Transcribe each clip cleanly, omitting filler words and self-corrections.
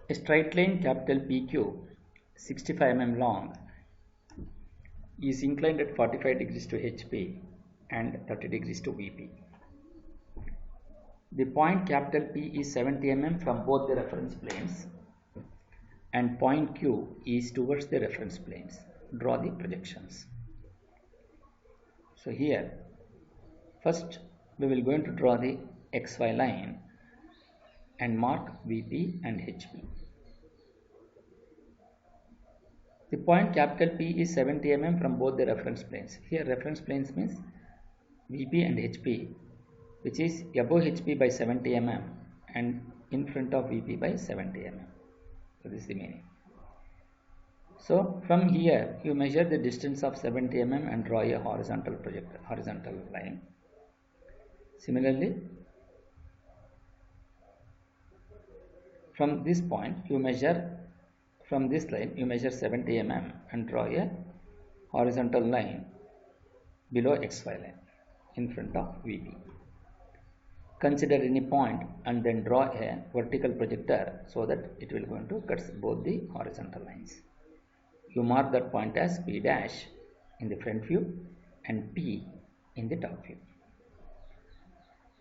A straight line capital PQ 65 mm long is inclined at 45 degrees to HP and 30 degrees to VP. The point capital P is 70 mm from both the reference planes and point Q is towards the reference planes. Draw the projections. So here first we will going to draw the XY line and mark VP and HP. The point capital P is 70 mm from both the reference planes. Here reference planes means VP and HP, which is above HP by 70 mm and in front of VP by 70 mm. So this is the meaning. So from here you measure the distance of 70 mm and draw a horizontal line. Similarly, from this point you measure, from this line you measure 70 mm and draw a horizontal line below XY line in front of VP. Consider any point and then draw a vertical projector so that it will going to cut both the horizontal lines. You mark that point as P dash in the front view and P in the top view.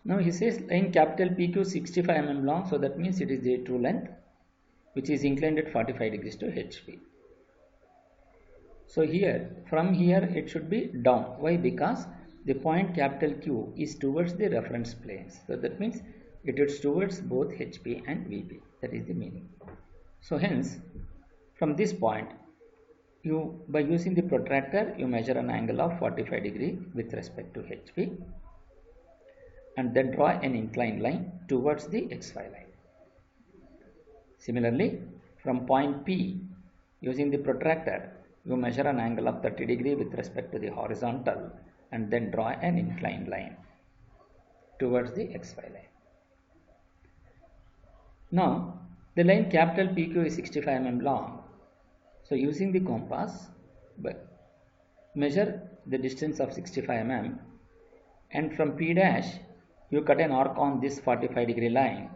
Now he says line capital PQ 65 mm long, so that means it is the true length which is inclined at 45 degrees to HP. So here, from here it should be down. Why? Because the point capital Q is towards the reference planes. So that means it is towards both HP and VP. That is the meaning. So hence, from this point, by using the protractor, you measure an angle of 45 degree with respect to HP and then draw an inclined line towards the XY line. Similarly, from point P, using the protractor, you measure an angle of 30 degree with respect to the horizontal and then draw an inclined line towards the XY line. Now, the line capital PQ is 65 mm long. So, using the compass, measure the distance of 65 mm and from P dash, you cut an arc on this 45 degree line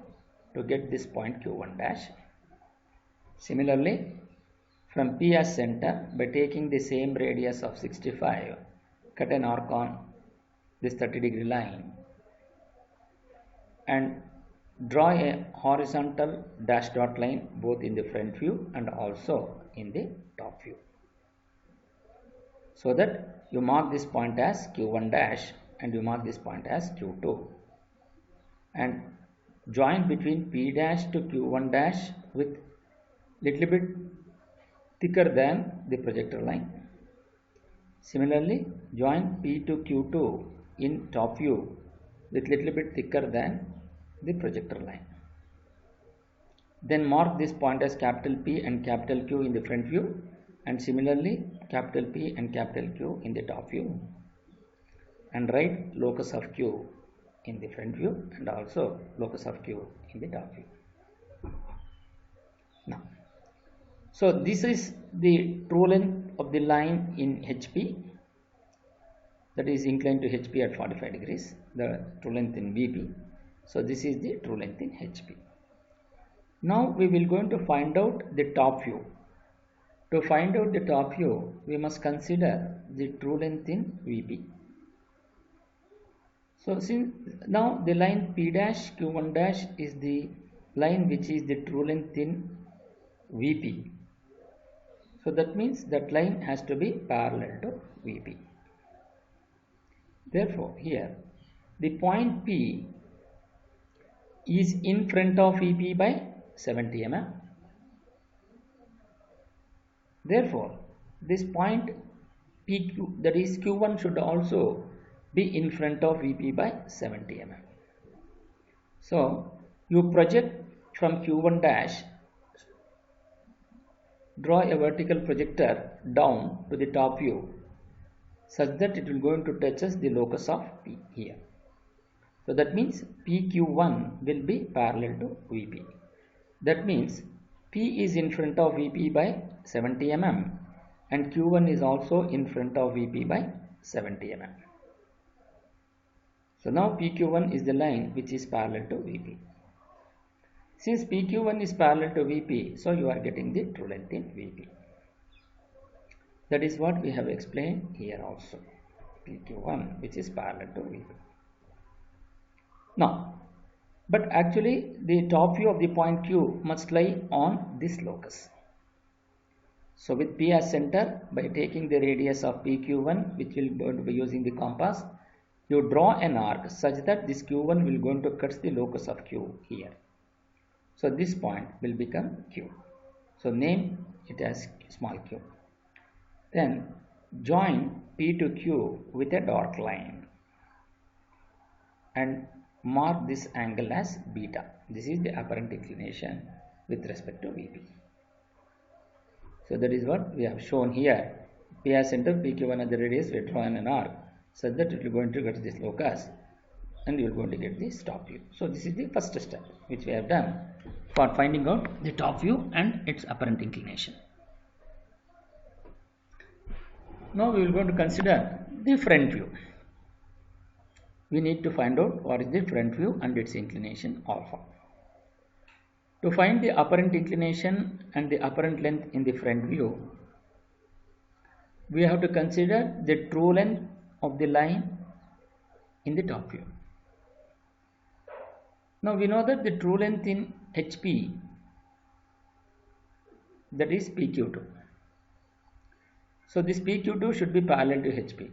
to get this point Q1 dash. Similarly, from P as center, by taking the same radius of 65, cut an arc on this 30 degree line and draw a horizontal dash dot line both in the front view and also in the top view. So that you mark this point as Q1 dash and you mark this point as Q2 and join between P dash to Q1 dash with little bit thicker than the projector line. Similarly, join P to Q2 in top view with little bit thicker than the projector line. Then mark this point as capital P and capital Q in the front view and similarly capital P and capital Q in the top view and write locus of Q in the front view and also locus of Q in the top view. Now, so this is the true length of the line in HP, that is inclined to HP at 45 degrees, the true length in VP. So this is the true length in HP. Now we will going to find out the top view. To find out the top view, we must consider the true length in VP. So since now the line P dash Q1 dash is the line which is the true length in VP. So that means that line has to be parallel to VP. Therefore, here the point P is in front of VP by 70 mm. Therefore, this point PQ, that is Q1, should also be in front of VP by 70 mm. So, you project from Q1 dash, draw a vertical projector down to the top view such that it will going to touch us the locus of P here. So that means PQ1 will be parallel to VP. That means P is in front of VP by 70 mm and Q1 is also in front of VP by 70 mm. So now PQ1 is the line which is parallel to VP. Since PQ1 is parallel to VP, so you are getting the true length in VP. That is what we have explained here also. PQ1 which is parallel to VP. Now, but actually the top view of the point Q must lie on this locus. So with P as center, by taking the radius of PQ1, which will going to be using the compass, you draw an arc such that this Q1 will going to cut the locus of Q here. So this point will become Q. So name it as small q. Then join P to Q with a dot line and mark this angle as beta. This is the apparent inclination with respect to VP. So that is what we have shown here. P as center, PQ1 at the radius, we draw an arc such that it will going to get this locus and you are going to get the top view. So this is the first step which we have done for finding out the top view and its apparent inclination. Now we will going to consider the front view. We need to find out what is the front view and its inclination alpha. To find the apparent inclination and the apparent length in the front view, we have to consider the true length of the line in the top view. Now we know that the true length in HP, that is PQ2. So this PQ2 should be parallel to HP.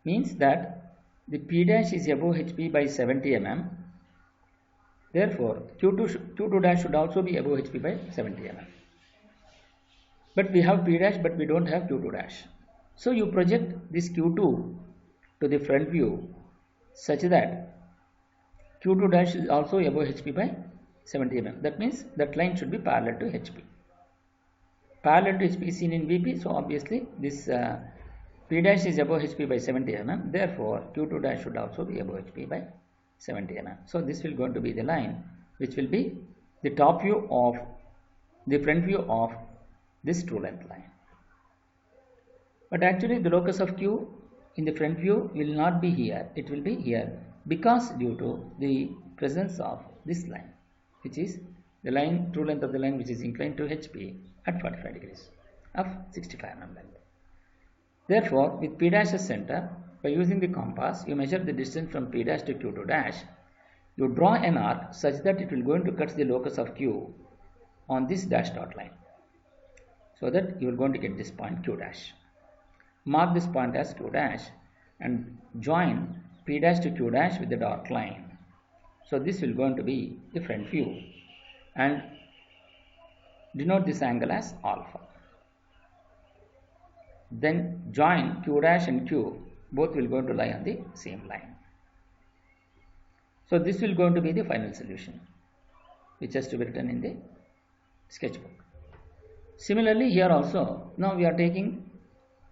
Means that the P dash is above HP by 70 mm. Therefore, Q2 dash should also be above HP by 70 mm. But we have P dash, but we don't have Q2 dash. So you project this Q2 to the front view such that Q2 dash is also above HP by 70 mm. That means that line should be parallel to HP. Parallel to HP is seen in VP, so obviously this P dash is above HP by 70 mm. Therefore, Q2 dash should also be above HP by 70 mm. So this will going to be the line which will be the top view of the front view of this true length line. But actually the locus of Q in the front view will not be here, it will be here because due to the presence of this line, which is the line, true length of the line which is inclined to HP at 45 degrees of 65 mm length. Therefore, with P dash as center, by using the compass, you measure the distance from P dash to Q2 dash. You draw an arc such that it will going to cut the locus of Q on this dash dot line, so that you are going to get this point Q dash. Mark this point as Q dash and join P dash to Q dash with the dot line. So this will going to be the front view and denote this angle as alpha. Then join Q dash and Q, both will going to lie on the same line. So this will going to be the final solution which has to be written in the sketchbook. Similarly here also, now we are taking,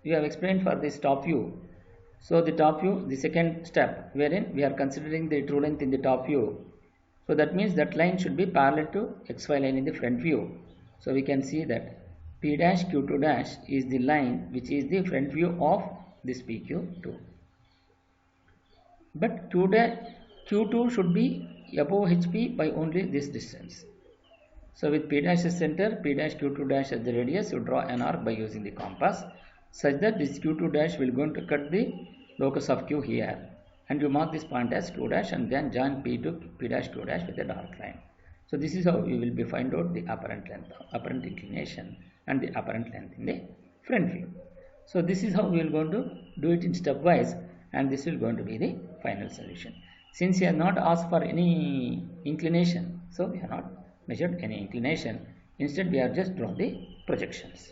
we have explained for this top view. So the top view, the second step wherein we are considering the true length in the top view. So that means that line should be parallel to XY line in the front view. So we can see that P dash Q2 dash is the line which is the front view of this PQ2. But Q2 should be above HP by only this distance. So with P dash as center, P dash Q2 dash as the radius, you draw an arc by using the compass such that this Q2 dash will going to cut the locus of Q here, and you mark this point as Q dash and then join P to P dash Q dash with a dark line. So this is how we will be find out the apparent length, apparent inclination and the apparent length in the front view. So this is how we are going to do it in stepwise, and this will going to be the final solution. Since we have not asked for any inclination, so we have not measured any inclination. Instead we have just drawn the projections.